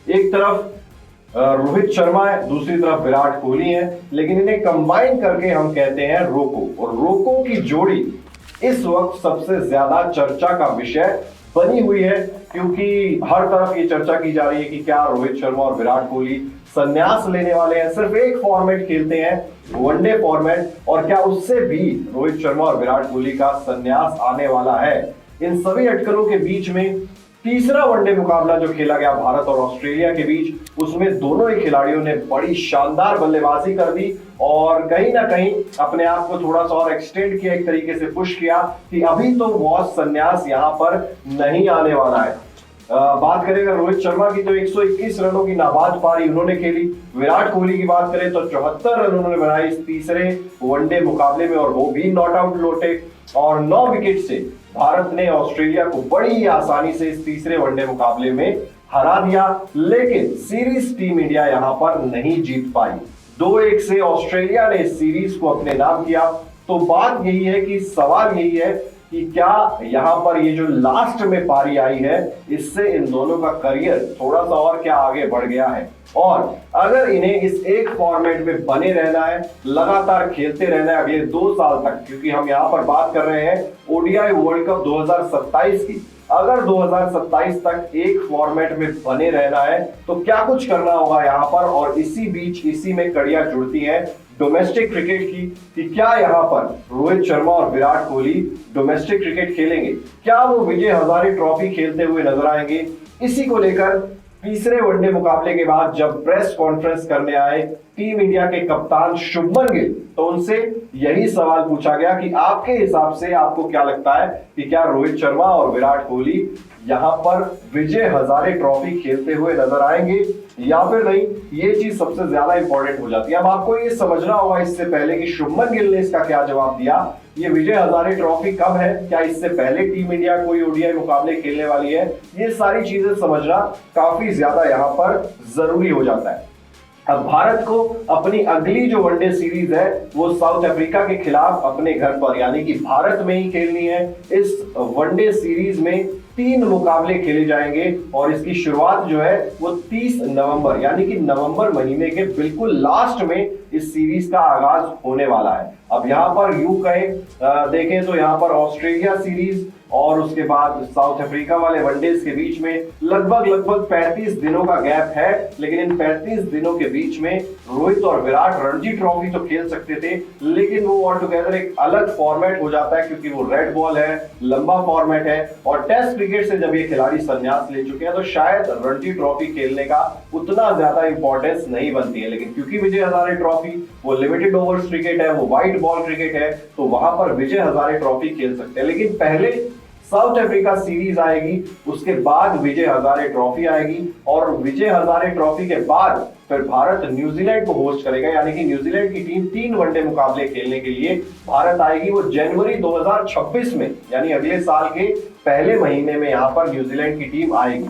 एक तरफ रोहित शर्मा है, दूसरी तरफ विराट कोहली है, लेकिन इन्हें कंबाइन करके हम कहते हैं रोको। और रोको की जोड़ी इस वक्त सबसे ज्यादा चर्चा का विषय बनी हुई है, क्योंकि हर तरफ ये चर्चा की जा रही है कि क्या रोहित शर्मा और विराट कोहली संन्यास लेने वाले हैं, सिर्फ एक फॉर्मेट खेलते हैं, वनडे फॉर्मेट, और क्या उससे भी रोहित शर्मा और विराट कोहली का संन्यास आने वाला है। इन सभी अटकलों के बीच में तीसरा वनडे मुकाबला जो खेला गया भारत और ऑस्ट्रेलिया के बीच, उसमें दोनों ही खिलाड़ियों ने बड़ी शानदार बल्लेबाजी कर दी और कहीं ना कहीं अपने आप को थोड़ा सा और एक्सटेंड किया, एक तरीके से पुश किया कि अभी तो वॉश संन्यास यहां पर नहीं आने वाला है। बात करें अगर रोहित शर्मा की तो 121 रनों की नाबाद पारी उन्होंने खेली। विराट कोहली की बात करें तो 74 रन उन्होंने बनाए इस तीसरे वनडे मुकाबले में, और वो भी नॉट आउट लौटे। और 9 विकेट से भारत ने ऑस्ट्रेलिया को बड़ी आसानी से इस तीसरे वनडे मुकाबले में हरा दिया, लेकिन सीरीज टीम इंडिया यहां पर नहीं जीत पाई। 2-1 से ऑस्ट्रेलिया ने इस सीरीज को अपने नाम किया। तो बात यही है कि सवाल यही है कि क्या यहां पर ये जो लास्ट में पारी आई है, इससे इन दोनों का करियर थोड़ा सा और क्या आगे बढ़ गया है, और अगर इन्हें इस एक फॉर्मेट में बने रहना है, लगातार खेलते रहना है अगले 2 साल तक, क्योंकि हम यहां पर बात कर रहे हैं ओडीआई वर्ल्ड कप 2027 की, अगर 2027 तक एक फॉर्मेट में बने रहना है तो क्या कुछ करना होगा यहां पर। और इसी बीच इसी में कड़ियां जुड़ती हैं डोमेस्टिक क्रिकेट की, कि क्या यहां पर रोहित शर्मा और विराट कोहली डोमेस्टिक क्रिकेट खेलेंगे, क्या वो विजय हजारे ट्रॉफी खेलते हुए नजर आएंगे। इसी को लेकर तीसरे वनडे मुकाबले के बाद जब प्रेस कॉन्फ्रेंस करने आए टीम इंडिया के कप्तान शुभमन गिल, तो उनसे यही सवाल पूछा गया कि आपके हिसाब से आपको क्या लगता है कि क्या रोहित शर्मा और विराट कोहली यहां पर विजय हजारे ट्रॉफी खेलते हुए नजर आएंगे या फिर नहीं। ये चीज सबसे ज्यादा इंपॉर्टेंट हो जाती है। अब आपको ये समझना होगा इससे पहले कि शुभमन गिल ने इसका क्या जवाब दिया। ये विजय हजारे ट्रॉफी कब है, क्या इससे पहले टीम इंडिया कोई ओडीआई मुकाबले खेलने वाली है, ये सारी चीजें समझना काफी ज्यादा यहाँ पर जरूरी हो जाता है। अब भारत को अपनी अगली जो वनडे सीरीज है वो साउथ अफ्रीका के खिलाफ अपने घर पर यानी कि भारत में ही खेलनी है। इस वनडे सीरीज में 3 मुकाबले खेले जाएंगे और इसकी शुरुआत जो है वो 30 नवंबर यानी कि नवंबर महीने के बिल्कुल लास्ट में इस सीरीज का आगाज होने वाला है। अब यहाँ पर यूं कहें देखें तो यहाँ पर ऑस्ट्रेलिया सीरीज और उसके बाद साउथ अफ्रीका वाले वनडेज के बीच में लगभग 35 दिनों का गैप है, लेकिन इन 35 दिनों के बीच में रोहित और विराट रणजी ट्रॉफी तो खेल सकते थे, लेकिन वो ऑल टुगेदर एक अलग फॉर्मेट हो जाता है क्योंकि वो रेड बॉल है, लंबा फॉर्मेट है, और टेस्ट क्रिकेट से जब ये खिलाड़ी संन्यास ले चुके हैं तो शायद रणजी ट्रॉफी खेलने का उतना ज्यादा इंपॉर्टेंस नहीं बनती है। लेकिन क्योंकि विजय हजारे ट्रॉफी वो लिमिटेड ओवर्स क्रिकेट है, वो व्हाइट बॉल क्रिकेट है, तो वहां पर विजय हजारे ट्रॉफी खेल सकते हैं। लेकिन पहले साउथ अफ्रीका सीरीज आएगी, उसके बाद विजय हजारे ट्रॉफी आएगी, और विजय हजारे ट्रॉफी के बाद फिर भारत न्यूजीलैंड को होस्ट करेगा, यानी कि न्यूजीलैंड की टीम 3 वनडे मुकाबले खेलने के लिए भारत आएगी। वो जनवरी 2026 में यानी अगले साल के पहले महीने में यहाँ पर न्यूजीलैंड की टीम आएगी।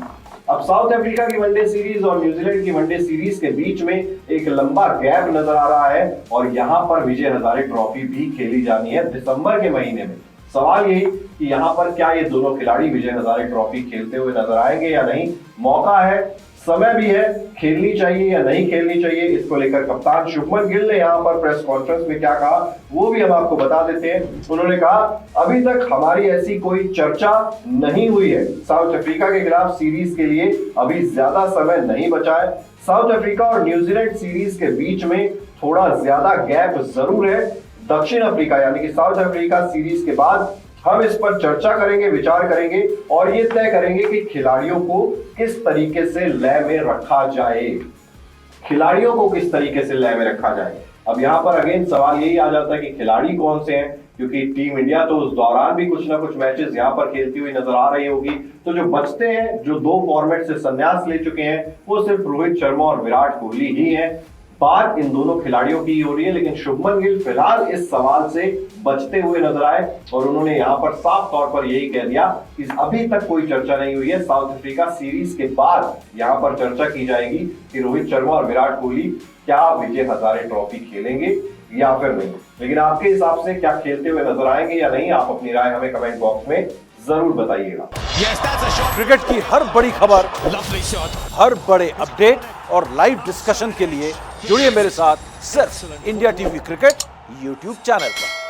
अब साउथ अफ्रीका की वनडे सीरीज और न्यूजीलैंड की वनडे सीरीज के बीच में एक लंबा गैप नजर आ रहा है, और यहाँ पर विजय हजारे ट्रॉफी भी खेली जानी है दिसंबर के महीने में। सवाल यही कि यहाँ पर क्या ये दोनों खिलाड़ी विजय हजारे ट्रॉफी खेलते हुए नजर आएंगे या नहीं। मौका है, समय भी है, खेलनी चाहिए या नहीं खेलनी चाहिए, इसको लेकर कप्तान शुभमन गिल ने यहाँ पर प्रेस कॉन्फ्रेंस में क्या कहा वो भी हम आपको बता देते हैं। उन्होंने कहा, अभी तक हमारी ऐसी कोई चर्चा नहीं हुई है। साउथ अफ्रीका के खिलाफ सीरीज के लिए अभी ज्यादा समय नहीं बचा है। साउथ अफ्रीका और न्यूजीलैंड सीरीज के बीच में थोड़ा ज्यादा गैप जरूर है। दक्षिण अफ्रीका यानी कि साउथ अफ्रीका सीरीज के बाद हम इस पर चर्चा करेंगे, विचार करेंगे और ये तय करेंगे कि खिलाड़ियों को किस तरीके से लय में रखा जाए। खिलाड़ियों को किस तरीके से लय में रखा जाए। अब यहाँ पर अगेन सवाल यही आ जाता है कि खिलाड़ी कौन से हैं, क्योंकि टीम इंडिया तो उस दौरान भी कुछ ना कुछ मैचेस यहाँ पर खेलती हुई नजर आ रही होगी। तो जो बचते हैं, जो 2 फॉर्मेट से संन्यास ले चुके हैं, वो सिर्फ रोहित शर्मा और विराट कोहली ही हैं। बात इन दोनों खिलाड़ियों की हो रही है, लेकिन शुभमन गिल फिलहाल इस सवाल से बचते हुए नजर आए और उन्होंने यहाँ पर साफ तौर पर यही कह दिया कि अभी तक कोई चर्चा नहीं हुई है। साउथ अफ्रीका सीरीज के बाद यहाँ पर चर्चा की जाएगी कि रोहित शर्मा और विराट कोहली क्या विजय हजारे ट्रॉफी खेलेंगे या फिर नहीं। लेकिन आपके हिसाब से क्या खेलते हुए नजर आएंगे या नहीं, आप अपनी राय हमें कमेंट बॉक्स में जरूर बताइएगा। क्रिकेट की हर बड़ी खबर, हर बड़े अपडेट और लाइव डिस्कशन के लिए जुड़िए मेरे साथ सिर्फ India TV cricket YouTube channel पर।